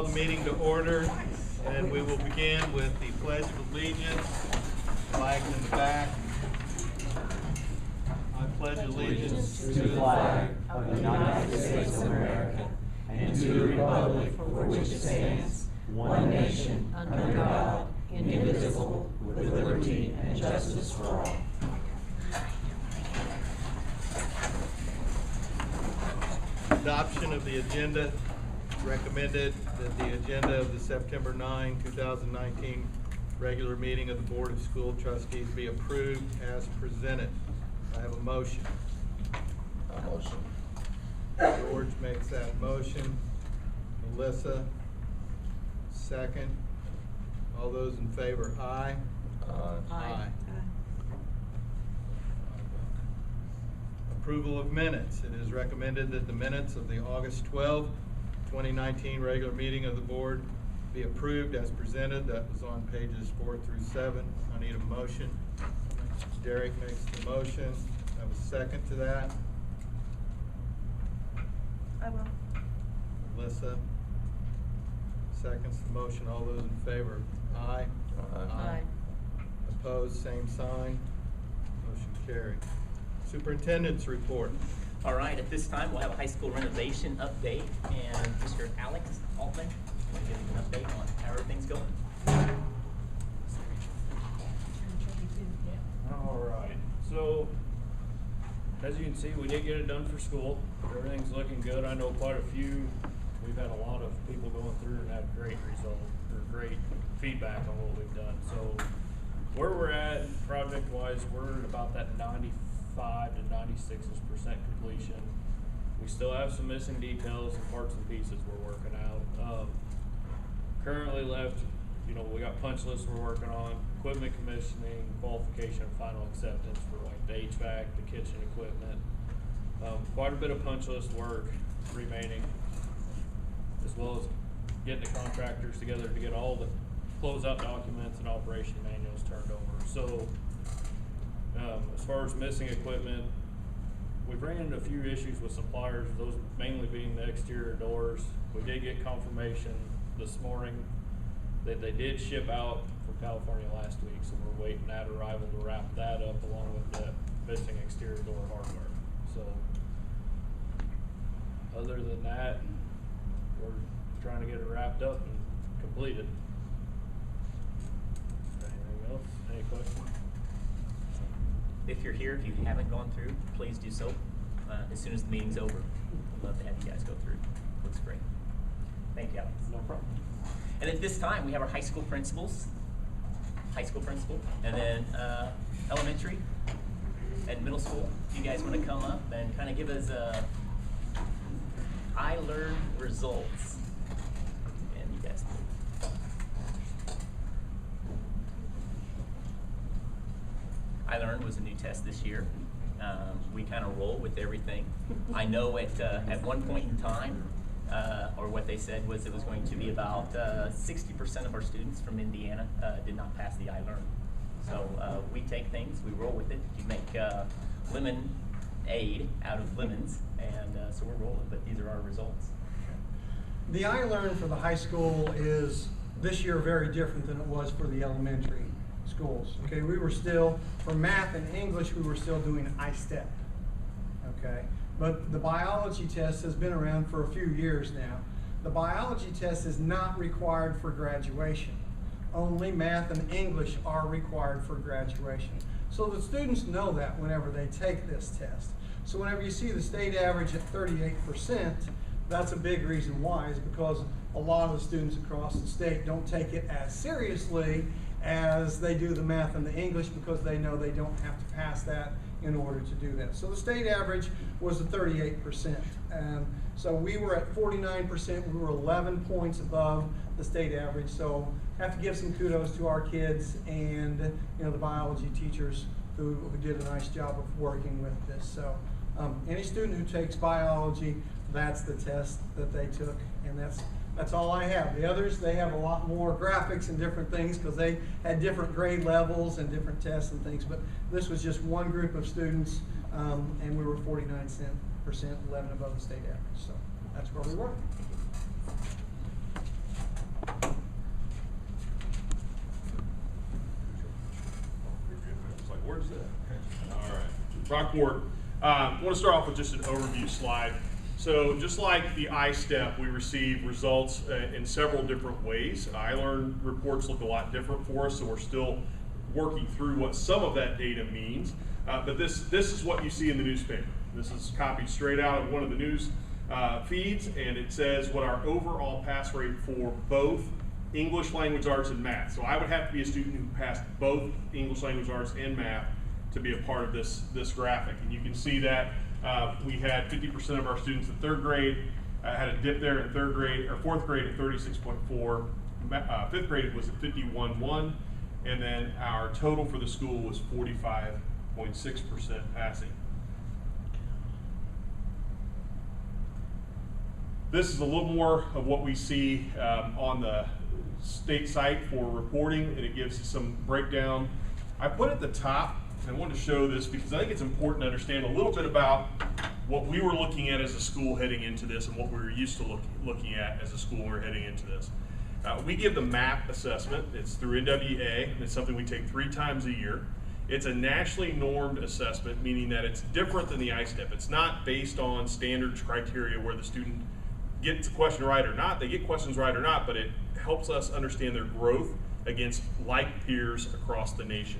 call the meeting to order, and we will begin with the Pledge of Allegiance, flags in the back. I pledge allegiance to the flag of the United States of America and to the republic for which it stands, one nation, under God, indivisible, with liberty and justice for all. Adoption of the agenda. Recommended that the agenda of the September 9, 2019 regular meeting of the Board of School Trustees be approved as presented. I have a motion. George makes that motion. Melissa, second. All those in favor, aye? Aye. Approval of minutes. It is recommended that the minutes of the August 12, 2019 regular meeting of the board be approved as presented. That was on pages 4 through 7. I need a motion. Derek makes the motion. I have a second to that. I will. Melissa seconds the motion. All those in favor, aye? Aye. Opposed, same sign. Motion carried. Superintendent's report. All right, at this time, we'll have a high school renovation update, and Mr. Alex Altman will give you an update on how everything's going. All right, so as you can see, we did get it done for school. Everything's looking good. I know quite a few. We've had a lot of people going through and have great results or great feedback on what we've done. So where we're at project-wise, we're at about that 95 to 96% completion. We still have some missing details and parts and pieces we're working out. Currently left, we got punch lists we're working on, equipment commissioning, qualification, and final acceptance for like the HVAC, the kitchen equipment. Quite a bit of punch list work remaining, as well as getting the contractors together to get all the closeout documents and operation manuals turned over. So as far as missing equipment, we've ran into a few issues with suppliers, those mainly being the exterior doors. We did get confirmation this morning that they did ship out from California last week, so we're waiting that arrival to wrap that up along with the missing exterior door hardware. So other than that, we're trying to get it wrapped up and completed. Anything else? Any questions? If you're here, if you haven't gone through, please do so as soon as the meeting's over. We'd love to have you guys go through. Looks great. Thank you, Alex. No problem. And at this time, we have our high school principal, and then elementary and middle school. If you guys want to come up and kind of give us I learned results. And you guys do. I learned was a new test this year. We kind of roll with everything. I know at one point in time, or what they said was it was going to be about 60% of our students from Indiana did not pass the I learned. So we take things, we roll with it. You make lemonade out of lemons, and so we're rolling, but these are our results. The I Learn for the high school is this year very different than it was for the elementary schools. Okay, we were still, for math and English, we were still doing I-STEP. Okay, but the biology test has been around for a few years now. The biology test is not required for graduation. Only math and English are required for graduation. So the students know that whenever they take this test. So whenever you see the state average at 38%, that's a big reason why, is because a lot of the students across the state don't take it as seriously as they do the math and the English, because they know they don't have to pass that in order to do that. So the state average was at 38%. So we were at 49%. We were 11 points above the state average. So I have to give some kudos to our kids and the biology teachers who did a nice job of working with this. So any student who takes biology, that's the test that they took, and that's all I have. The others, they have a lot more graphics and different things because they had different grade levels and different tests and things, but this was just one group of students, and we were 49%, 11 above the state average, so that's where we were. Rockport. I want to start off with just an overview slide. So just like the iStep, we receive results in several different ways. iLearn reports look a lot different for us, so we're still working through what some of that data means. But this is what you see in the newspaper. This is copied straight out of one of the news feeds, and it says what our overall pass rate for both English language arts and math. So I would have to be a student who passed both English language arts and math to be a part of this graphic. And you can see that we had 50% of our students in third grade, had a dip there in third grade, or fourth grade at 36.4, fifth grade was at 51.1, and then our total for the school was 45.6% passing. This is a little more of what we see on the state site for reporting, and it gives some breakdown. I put at the top, and I wanted to show this because I think it's important to understand a little bit about what we were looking at as a school heading into this and what we were used to looking at as a school when we were heading into this. We give the MAP assessment. It's through NWA, and it's something we take 3 times a year. It's a nationally normed assessment, meaning that it's different than the iStep. It's not based on standards criteria where the student gets a question right or not. They get questions right or not, but it helps us understand their growth against like peers across the nation.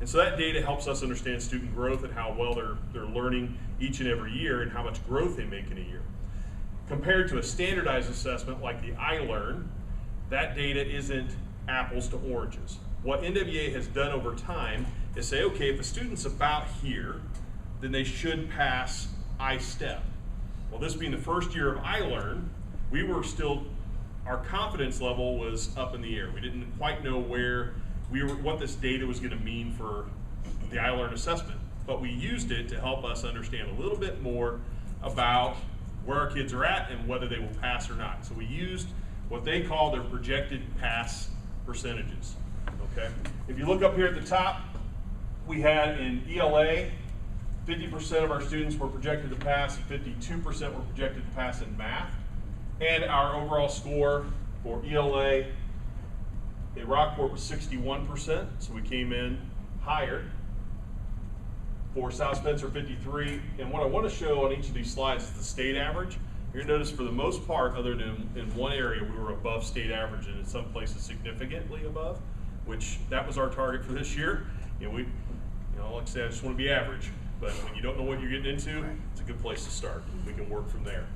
And so that data helps us understand student growth and how well they're learning each and every year and how much growth they make in a year. Compared to a standardized assessment like the iLearn, that data isn't apples to oranges. What NWA has done over time is say, okay, if a student's about here, then they should pass iStep. Well, this being the first year of iLearn, we were still, our confidence level was up in the air. We didn't quite know what this data was going to mean for the iLearn assessment, but we used it to help us understand a little bit more about where our kids are at and whether they will pass or not. So we used what they call their projected pass percentages. Okay. If you look up here at the top, we had in ELA, 50% of our students were projected to pass, and 52% were projected to pass in math. And our overall score for ELA at Rockport was 61%, so we came in higher. For South Spencer, 53. And what I want to show on each of these slides is the state average. You're going to notice for the most part, other than in one area, we were above state average, and in some places significantly above, which that was our target for this year. Like I said, I just want to be average. But when you don't know what you're getting into, it's a good place to start. We can work from there.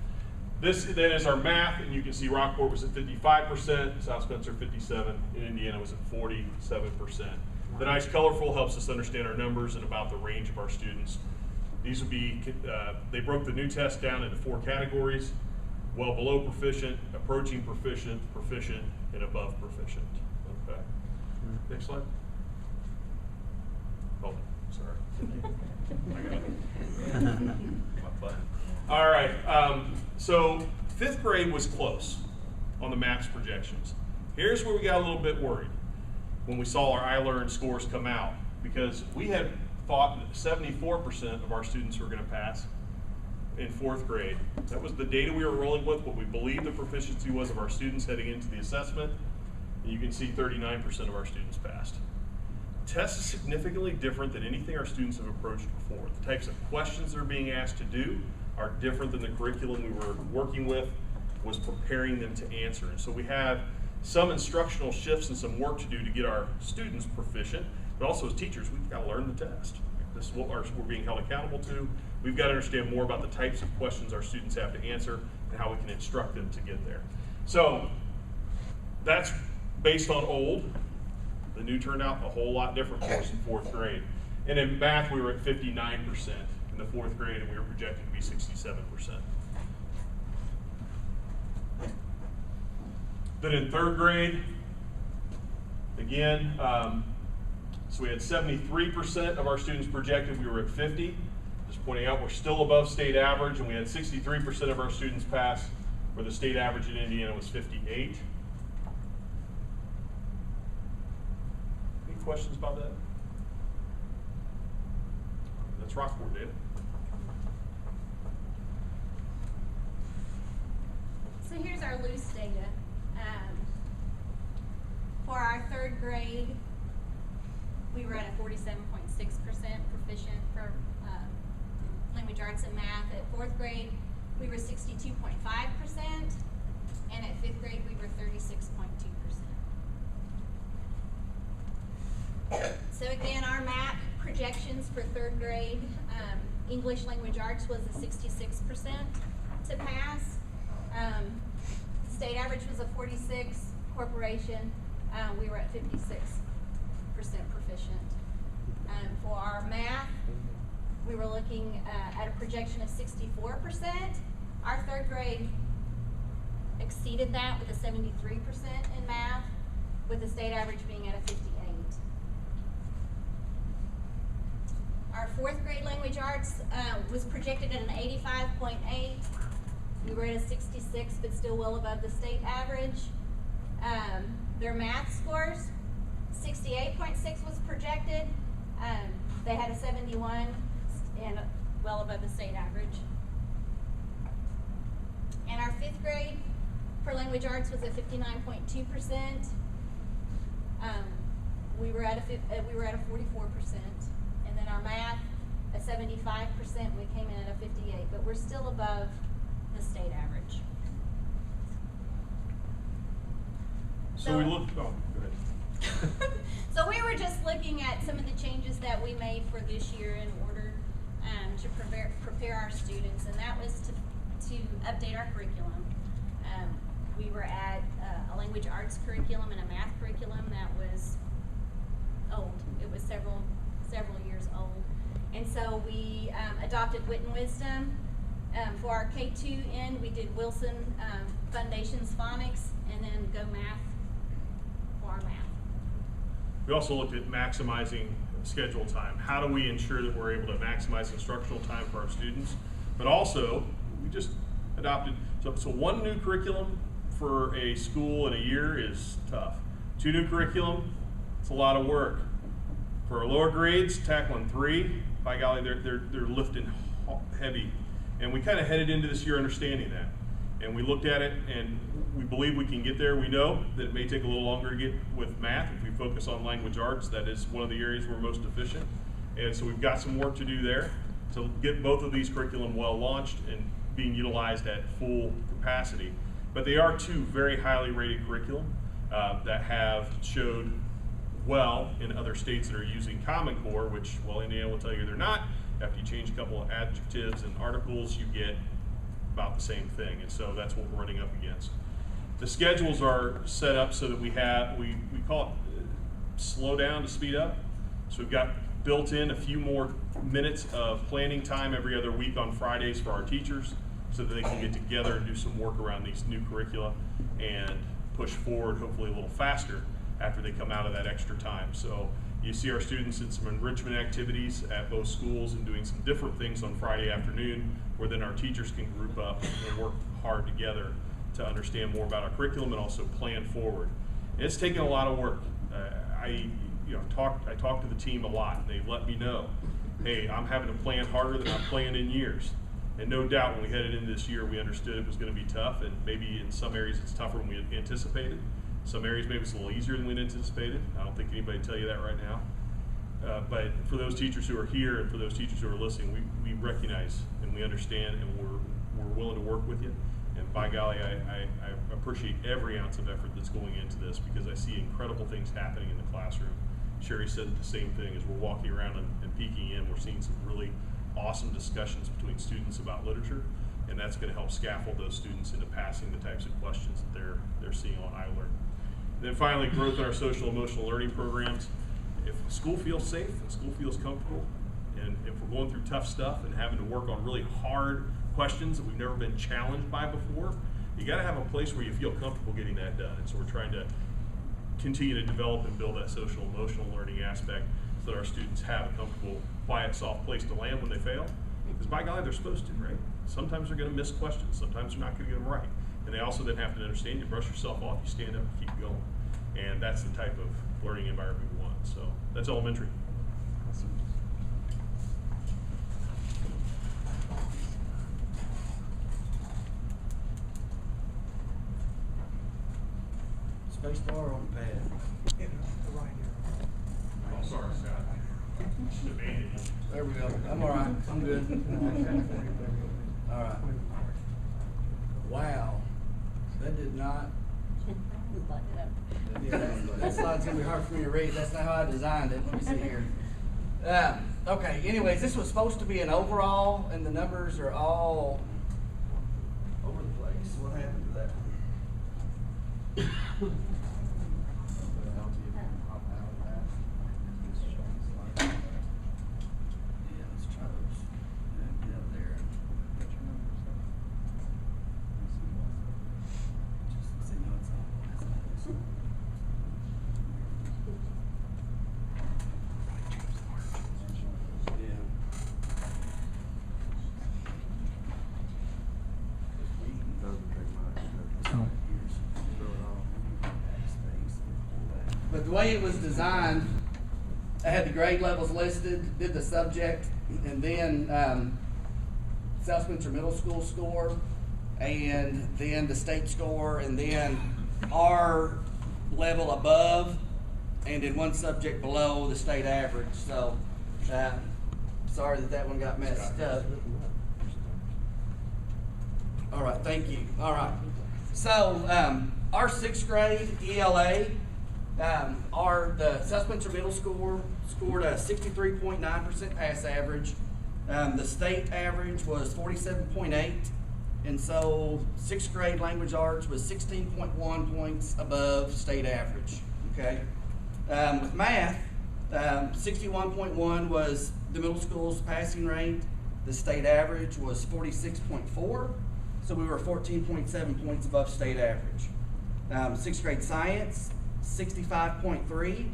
This then is our math, and you can see Rockport was at 55%, South Spencer 57%, and Indiana was at 47%. The nice colorful helps us understand our numbers and about the range of our students. These would be, they broke the new test down into 4 categories: well below proficient, approaching proficient, proficient, and above proficient. Okay. Next slide. Oh, sorry. I got it. My button. All right. So 5th grade was close on the MAPS projections. Here's where we got a little bit worried when we saw our iLearn scores come out, because we had thought that 74% of our students were going to pass in 4th grade. That was the data we were rolling with, what we believed the proficiency was of our students heading into the assessment. And you can see 39% of our students passed. The test is significantly different than anything our students have approached before. The types of questions they're being asked to do are different than the curriculum we were working with was preparing them to answer. And so we have some instructional shifts and some work to do to get our students proficient, but also as teachers, we've got to learn the test. This is what we're being held accountable to. We've got to understand more about the types of questions our students have to answer and how we can instruct them to get there. So that's based on old. The new turned out a whole lot different for us in 4th grade. And in math, we were at 59% in the 4th grade, and we were projected to be 67%. Then in 3rd grade, again, so we had 73% of our students projected, we were at 50. Just pointing out we're still above state average, and we had 63% of our students pass, where the state average in Indiana was 58. Any questions about that? That's Rockport data. So here's our loose data. For our 3rd grade, we were at a 47.6% proficient for language arts, and math. At fourth grade, we were 62.5%, and at fifth grade, we were 36.2%. So again, our MAP projections for third grade, English language arts was a 66% to pass. State average was a 46. Corporation, we were at 56% proficient. For our math, we were looking at a projection of 64%. Our third grade exceeded that with a 73% in math, with the state average being at a 58. Our fourth grade language arts was projected at an 85.8. We were at a 66, but still well above the state average. Their math scores, 68.6 was projected. They had a 71 and well above the state average. And our fifth grade for language arts was at 59.2%. We were at a 44%. And then our math at 75%, we came in at a 58, but we're still above the state average. So we looked, oh, go ahead. So we were just looking at some of the changes that we made for this year in order to prepare our students, and that was to update our curriculum. We were at a language arts curriculum and a math curriculum that was old. It was several years old. And so we adopted Wit and Wisdom. For our K2 end, we did Wilson Foundations Phonics, and then Go Math for our math. We also looked at maximizing schedule time. How do we ensure that we're able to maximize instructional time for our students? But also, we just adopted, so one new curriculum for a school in a year is tough. 2 new curriculum, it's a lot of work. For our lower grades, tackling 3, by golly, they're lifting heavy. And we kind of headed into this year understanding that. And we looked at it, and we believe we can get there. We know that it may take a little longer to get with math. If we focus on language arts, that is one of the areas we're most efficient. And so we've got some work to do there to get both of these curriculum well launched and being utilized at full capacity. But they are 2 very highly rated curriculum that have showed well in other states that are using Common Core, which, well, Indiana will tell you they're not. After you change a couple of adjectives and articles, you get about the same thing, and so that's what we're running up against. The schedules are set up so that we call it slow down to speed up. So we've got built in a few more minutes of planning time every other week on Fridays for our teachers so that they can get together and do some work around these new curricula and push forward hopefully a little faster after they come out of that extra time. So you see our students in some enrichment activities at both schools and doing some different things on Friday afternoon, where then our teachers can group up and work hard together to understand more about our curriculum and also plan forward. And it's taken a lot of work. I talk to the team a lot, and they've let me know, hey, I'm having to plan harder than I've planned in years. And no doubt when we headed into this year, we understood it was going to be tough, and maybe in some areas it's tougher than we had anticipated. Some areas maybe it's a little easier than we'd anticipated. I don't think anybody would tell you that right now. But for those teachers who are here and for those teachers who are listening, we recognize and we understand, and we're willing to work with you. And by golly, I appreciate every ounce of effort that's going into this, because I see incredible things happening in the classroom. Sherry said the same thing as we're walking around and peeking in. We're seeing some really awesome discussions between students about literature, and that's going to help scaffold those students into passing the types of questions that they're seeing on iLearn. And then finally, growth in our social emotional learning programs. If school feels safe and school feels comfortable, and if we're going through tough stuff and having to work on really hard questions that we've never been challenged by before, you got to have a place where you feel comfortable getting that done. And so we're trying to continue to develop and build that social emotional learning aspect so that our students have a comfortable, quiet, soft place to land when they fail. Because by golly, they're supposed to, right? Sometimes they're going to miss questions. Sometimes they're not going to get them right. And they also then have to understand you brush yourself off, you stand up, and keep going. And that's the type of learning environment we want. So that's elementary. Space bar on the pad. Right here. Oh, sorry, Scott. Debated. There we go. I'm all right. I'm good. All right. Wow. That did not. Yeah, that slide's gonna be hard for me to read. That's not how I designed it. Let me see here. Okay. Anyways, this was supposed to be an overall, and the numbers are all over the place. What happened to that one? Yeah, let's try those. Get up there. Just see, no, it's not. But the way it was designed, I had the grade levels listed, did the subject, and then South Spencer Middle School score, and then the state score, and then our level above, and then one subject below the state average. So, sorry that one got messed up. All right, thank you. All right. So, our sixth grade ELA, the South Spencer Middle School scored a 63.9% pass average. The state average was 47.8, and so sixth grade language arts was 16.1 points above state average. Okay. With math, 61.1 was the middle school's passing rate. The state average was 46.4, so we were 14.7 points above state average. Sixth grade science, 65.3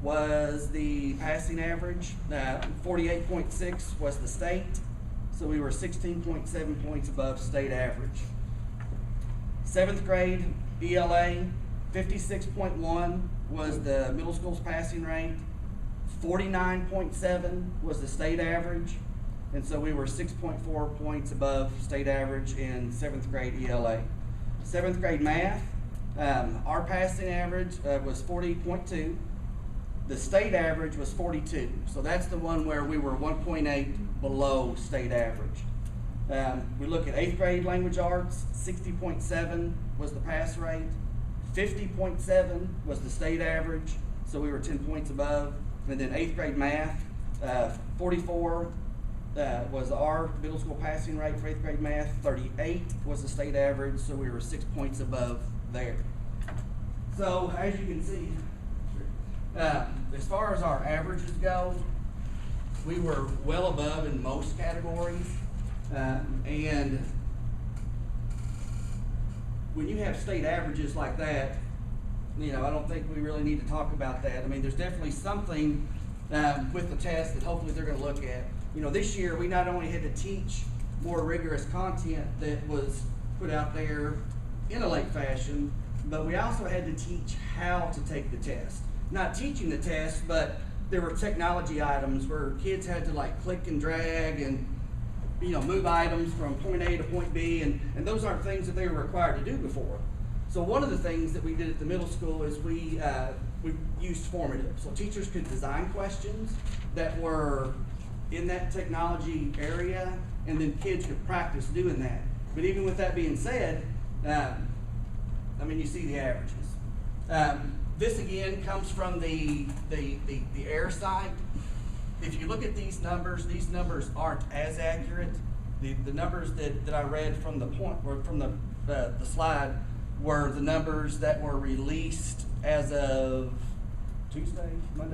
was the passing average. 48.6 was the state, so we were 16.7 points above state average. Seventh grade ELA, 56.1 was the middle school's passing rate. 49.7 was the state average, and so we were 6.4 points above state average in seventh grade ELA. Seventh grade math, our passing average was 40.2. The state average was 42. So that's the one where we were 1.8 below state average. We look at eighth grade language arts, 60.7 was the pass rate. 50.7 was the state average, so we were 10 points above. And then eighth grade math, 44 was our middle school passing rate for eighth grade math. 38 was the state average, so we were 6 points above there. So as you can see, as far as our averages go, we were well above in most categories. And when you have state averages like that, I don't think we really need to talk about that. I mean, there's definitely something with the test that hopefully they're going to look at. This year we not only had to teach more rigorous content that was put out there in a late fashion, but we also had to teach how to take the test. Not teaching the test, but there were technology items where kids had to click and drag and move items from point A to point B, and those aren't things that they were required to do before. So one of the things that we did at the middle school is we used formative. So teachers could design questions that were in that technology area, and then kids could practice doing that. But even with that being said, you see the averages. This again comes from the air site. If you look at these numbers aren't as accurate. The numbers that I read from the slide were the numbers that were released as of Tuesday when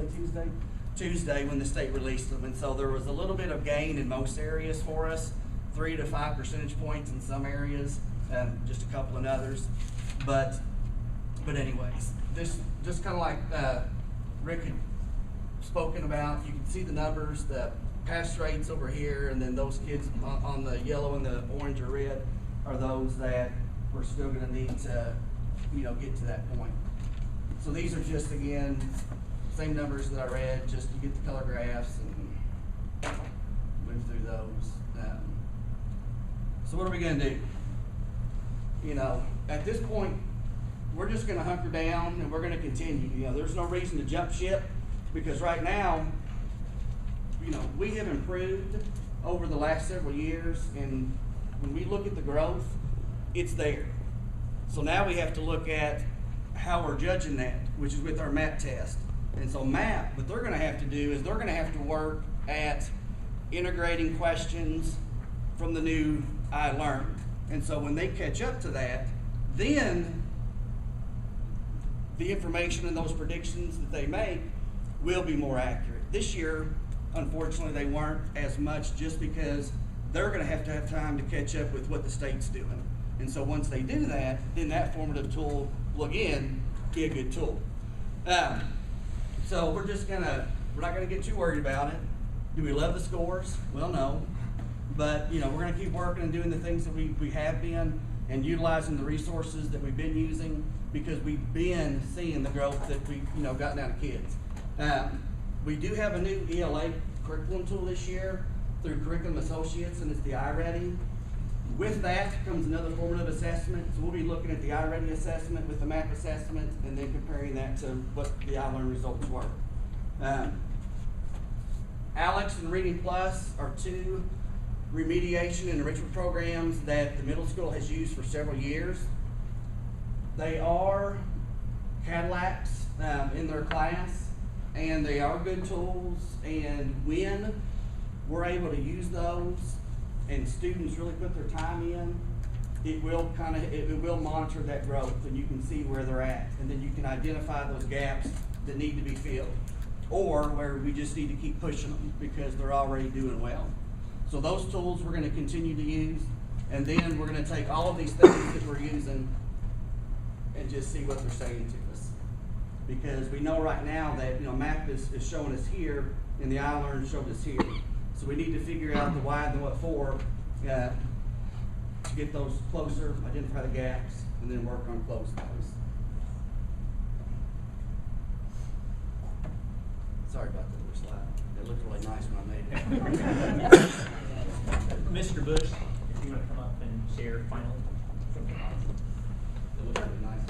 the state released them. And so there was a little bit of gain in most areas for us, 3 to 5 percentage points in some areas, just a couple in others. But anyways, this just kind of like Rick had spoken about. You can see the numbers, the pass rates over here, and then those kids on the yellow and the orange or red are those that we're still going to need to, get to that point. So these are just, again, same numbers that I read, just to get the color graphs and move through those. So what are we going to do? At this point, we're just going to hunker down and we're going to continue. There's no reason to jump ship, because right now we have improved over the last several years, and when we look at the growth, it's there. So now we have to look at how we're judging that, which is with our MAP test. And so MAP, what they're gonna have to do is they're gonna have to work at integrating questions from the new iLearn. And so when they catch up to that, then the information and those predictions that they make will be more accurate. This year, unfortunately, they weren't as much, just because they're gonna have time to catch up with what the state's doing. And so once they do that, then that formative tool will again be a good tool. So we're not gonna get too worried about it. Do we love the scores? Well, no. But we're gonna keep working and doing the things that we have been, and utilizing the resources that we've been using, because we've been seeing the growth that we've gotten out of kids. We do have a new ELA curriculum tool this year through Curriculum Associates, and it's the iReady. With that comes another formative assessment. So we'll be looking at the iReady assessment with the MAP assessment, and then comparing that to what the iLearn results were. ALEX and Reading Plus are two remediation and enrichment programs that the middle school has used for several years. They are Cadillacs in their class, and they are good tools, and when we're able to use those and students really put their time in, it will monitor that growth, and you can see where they're at, and then you can identify those gaps that need to be filled, or where we just need to keep pushing them because they're already doing well. So those tools we're going to continue to use, and then we're going to take all of these things that we're using and just see what they're saying to us. Because we know right now that MAP is showing us here, and the iLearn showed us here. So we need to figure out the why and the what for to get those closer, identify the gaps, and then work on closing those. Sorry about that little slide. It looked really nice when I made it. Mr. Bush, if you want to come up and share finally. It looked really nice.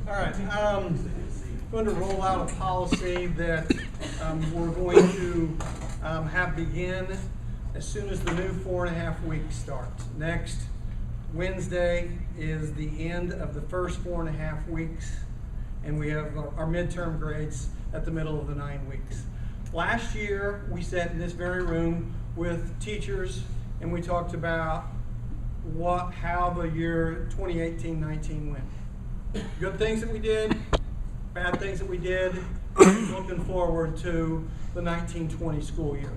All right, going to roll out a policy that we're going to have begin as soon as the new 4.5 weeks starts. Next Wednesday is the end of the first 4.5 weeks, and we have our midterm grades at the middle of the 9 weeks. Last year, we sat in this very room with teachers, and we talked about how the year 2018-19 went. Good things that we did, bad things that we did, looking forward to the 19-20 school year.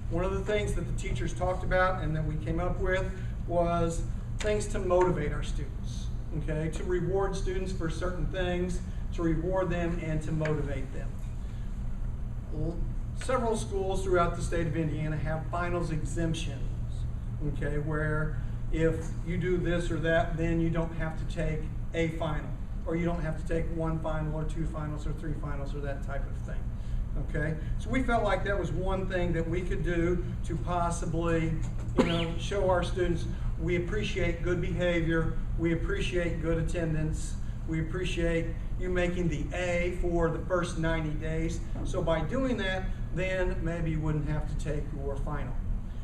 One of the things that the teachers talked about and that we came up with was things to motivate our students, okay? To reward students for certain things, to reward them and to motivate them. Several schools throughout the state of Indiana have finals exemptions, okay, where if you do this or that, then you don't have to take a final, or you don't have to take one final or two finals or three finals or that type of thing. Okay, so we felt like that was one thing that we could do to possibly, show our students we appreciate good behavior, we appreciate good attendance, we appreciate you making the A for the first 90 days. So by doing that, then maybe you wouldn't have to take your final.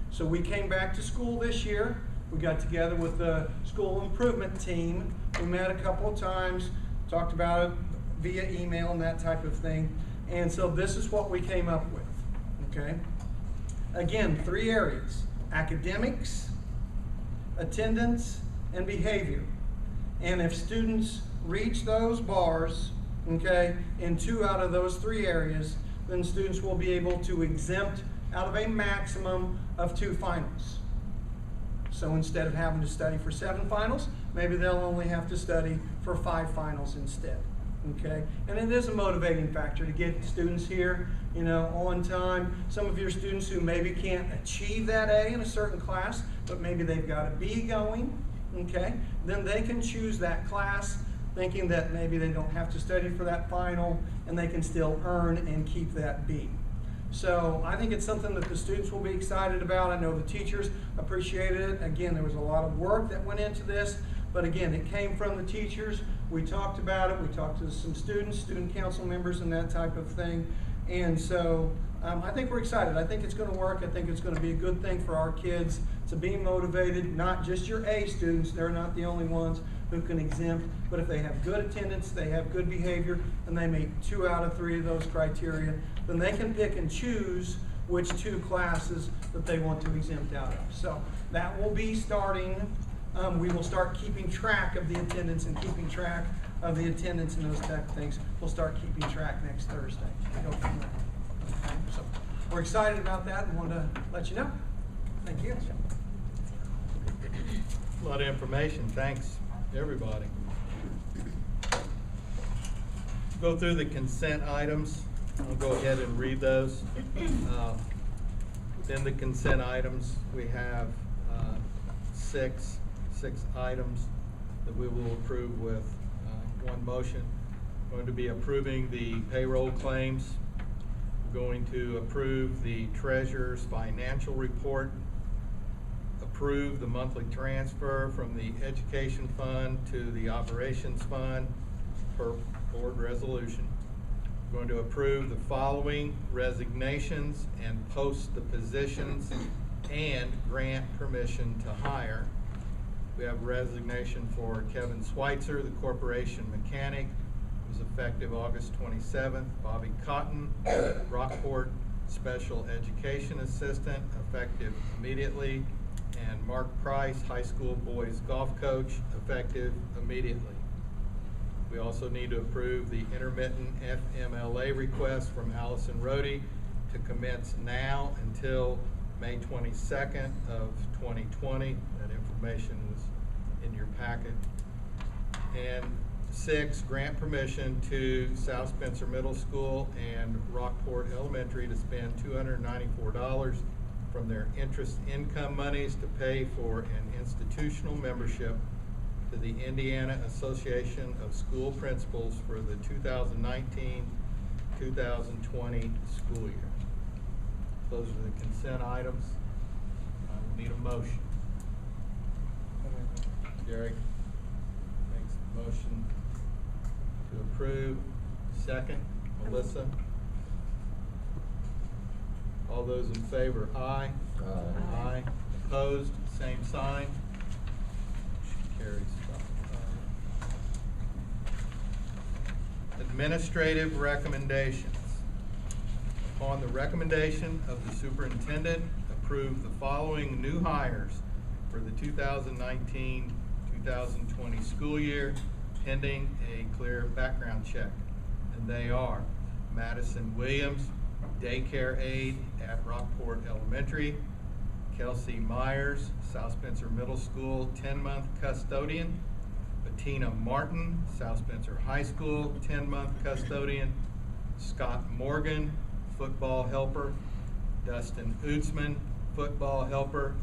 So we came back to school this year. We got together with the school improvement team. We met a couple of times, talked about it via email and that type of thing. And so this is what we came up with, okay? Again, 3 areas: academics, attendance, and behavior. And if students reach those bars, okay, in 2 out of those 3 areas, then students will be able to exempt out of a maximum of 2 finals. So instead of having to study for 7 finals, maybe they'll only have to study for 5 finals instead. Okay, and it is a motivating factor to get students here, on time. Some of your students who maybe can't achieve that A in a certain class, but maybe they've got a B going, okay, then they can choose that class thinking that maybe they don't have to study for that final and they can still earn and keep that B. So I think it's something that the students will be excited about. I know the teachers appreciated it. Again, there was a lot of work that went into this, but again, it came from the teachers. We talked about it. We talked to some students, student council members, and that type of thing. And so I think we're excited. I think it's going to work. I think it's going to be a good thing for our kids to be motivated, not just your A students. They're not the only ones who can exempt, but if they have good attendance, they have good behavior, and they meet 2 out of 3 of those criteria, then they can pick and choose which 2 classes that they want to exempt out of. So that will be starting. We will start keeping track of the attendance and keeping track of the attendance and those type of things. We'll start keeping track next Thursday. Go from there. Okay, so we're excited about that and want to let you know. Thank you. A lot of information. Thanks, everybody. Go through the consent items. I'll go ahead and read those. In the consent items, we have six items that we will approve with one motion. We're going to be approving the payroll claims. We're going to approve the treasurer's financial report, approve the monthly transfer from the education fund to the operations fund per board resolution. We're going to approve the following resignations and post the positions and grant permission to hire. We have resignation for Kevin Schweitzer, the corporation mechanic, who's effective August 27th. Bobby Cotton, Rockport special education assistant, effective immediately. And Mark Price, high school boys golf coach, effective immediately. We also need to approve the intermittent FMLA request from Allison Rohde to commence now until May 22nd of 2020. That information is in your packet. And 6, grant permission to South Spencer Middle School and Rockport Elementary to spend $294 from their interest income monies to pay for an institutional membership to the Indiana Association of School Principals for the 2019-2020 school year. Those are the consent items. I will need a motion. Derek makes the motion to approve. Second, Melissa. All those in favor, aye. Aye. Aye. Opposed, same sign. Carries. Administrative recommendations. Upon the recommendation of the superintendent, approve the following new hires for the 2019-2020 school year, pending a clear background check. And they are Madison Williams, daycare aide at Rockport Elementary; Kelsey Myers, South Spencer Middle School 10-month custodian; Bettina Martin, South Spencer High School 10-month custodian; Scott Morgan, football helper; Dustin Utzman, football helper;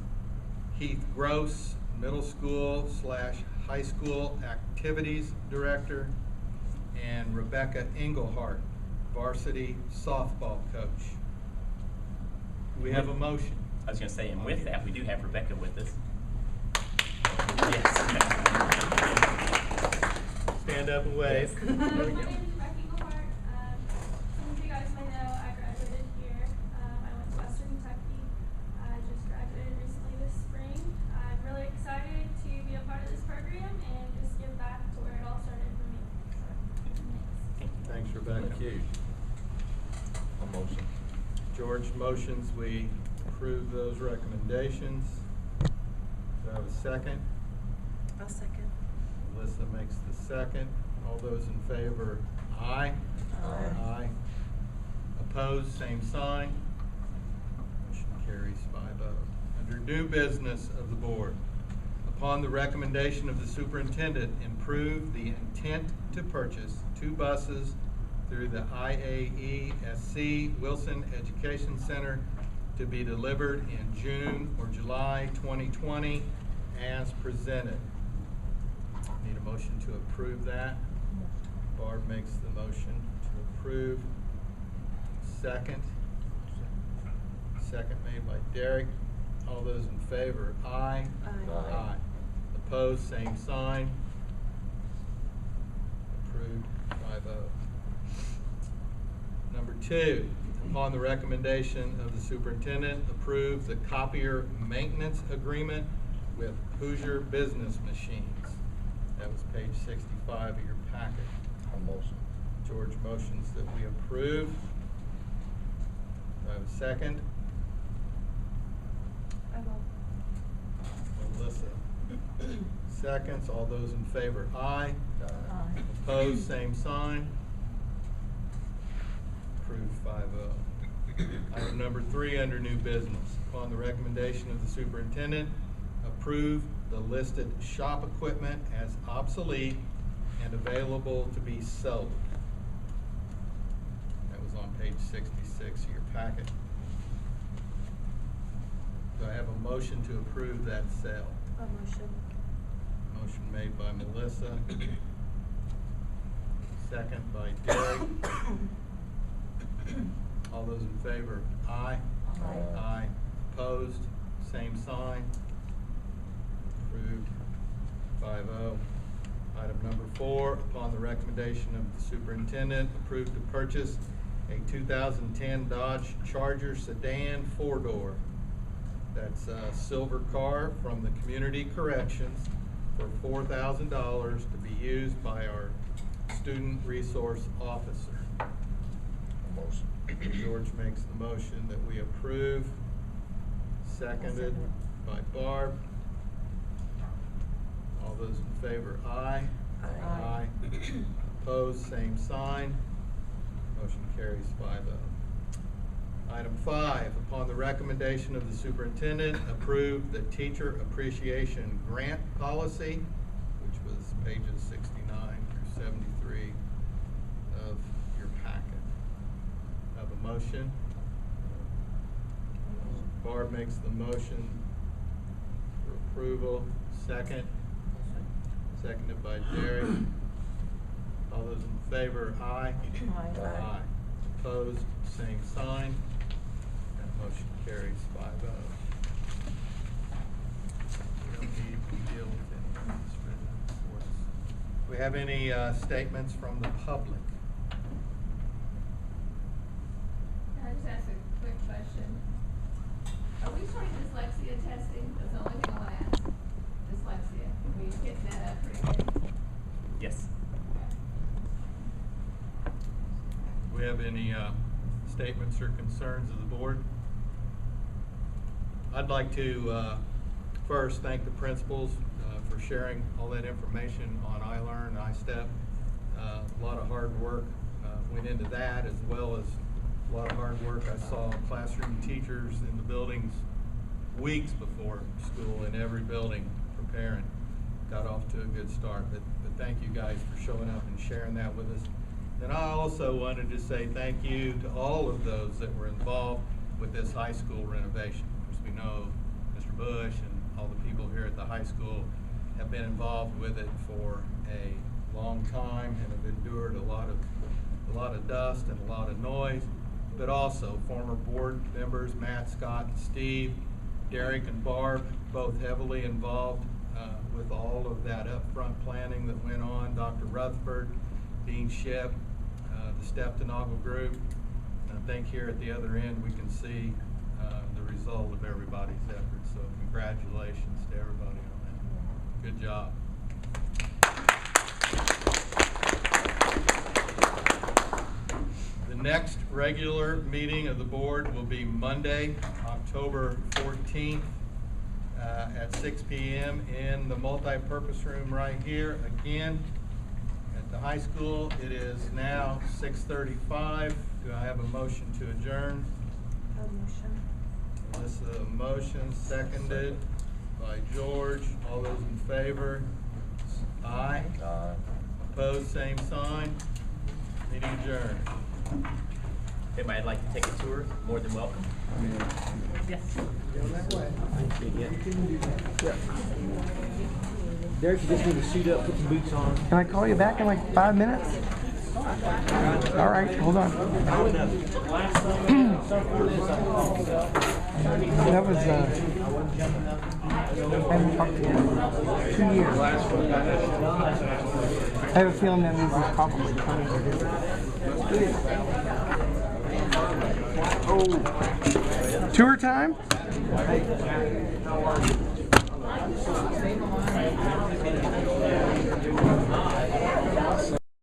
Heath Gross, middle school / high school activities director; and Rebecca Engelhart, varsity softball coach. We have a motion. I was going to say, and with that, we do have Rebecca with us. Stand up and wave. Yes. There we My go. name is Rebecca Engelhart. Some of you guys may know I graduated here. I went to Western Kentucky. I just graduated recently this spring. I'm really excited to be a part of this program and just give back to where it all started for me. So, Thanks, Rebecca. Thank you. A motion. George motions we approve those recommendations. Do I have a second? I'll second. Melissa makes the second. All those in favor, aye. Aye. Aye. Opposed, same sign. Motion carries 5-0. Under new business of the board, upon the recommendation of the superintendent, improve the intent to purchase 2 buses through the IAESC Wilson Education Center to be delivered in June or July 2020 as presented. Need a motion to approve that. Barb makes the motion to approve. Second. Second made by Derek. All those in favor, aye. Aye. Aye. Opposed, same sign. Approved 5-0. Number 2, upon the recommendation of the superintendent, approve the copier maintenance agreement with Hoosier Business Machines. That was page 65 of your packet. George motions that we approve. Do I have a second? I will. Melissa seconds. All those in favor, aye. Aye. Opposed, same sign. Approved 5-0. Item number 3 under new business. Upon the recommendation of the superintendent, approve the listed shop equipment as obsolete and available to be sold. That was on page 66 of your packet. Do I have a motion to approve that sale? A motion. Motion made by Melissa. Second by Derek. All those in favor, aye. Aye. Aye. Opposed, same sign. Approved 5-0. Item number 4, upon the recommendation of the superintendent, approved to purchase a 2010 Dodge Charger sedan 4-door. That's a silver car from the Community Corrections for $4,000 to be used by our student resource officer. George makes the motion that we approve, seconded by Barb. All those in favor, aye. Aye. Opposed, same sign. Motion carries 5-0. Item 5, upon the recommendation of the superintendent, approve the teacher appreciation grant policy, which was pages 69 through 73 of your packet. Have a motion? Barb makes the motion for approval. Second? Seconded by Jerry. All those in favor, aye. Aye. Opposed, same sign. That motion carries 5-0. We don't need to deal with any of this written reports. Do we have any statements from the public? Can I just ask a quick question? Are we starting dyslexia testing? That's the only thing I want to ask. Dyslexia. Are we getting that up pretty good? Yes. Do we have any statements or concerns of the board? I'd like to first thank the principals for sharing all that information on iLearn, iStep. A lot of hard work went into that, as well as a lot of hard work I saw classroom teachers in the buildings weeks before school in every building preparing. Got off to a good start, but thank you guys for showing up and sharing that with us. And I also wanted to say thank you to all of those that were involved with this high school renovation. Of course, we know Mr. Bush and all the people here at the high school have been involved with it for a long time and have endured a lot of dust and a lot of noise. But also former board members, Matt, Scott, and Steve, Derek and Barb, both heavily involved with all of that upfront planning that went on. Dr. Rutherford, Dean Ship, the Steptonagle Group. And I think here at the other end we can see the result of everybody's efforts. So congratulations to everybody on that. Good job. The next regular meeting of the board will be Monday, October 14th at 6 p.m. in the multi-purpose room right here. Again, at the high school, it is now 6:35. Do I have a motion to adjourn? A motion. Melissa, a motion, seconded by George. All those in favor? Aye. Aye. Opposed, same sign. Meeting adjourned. If anybody'd like to take a tour, more than welcome. Yes. Derek, you just need to suit up, put some boots on. Can I call you back in like 5 minutes? All right, hold on. That was, I haven't talked to him in 2 years. I have a feeling that means he's probably coming to do it. Tour time?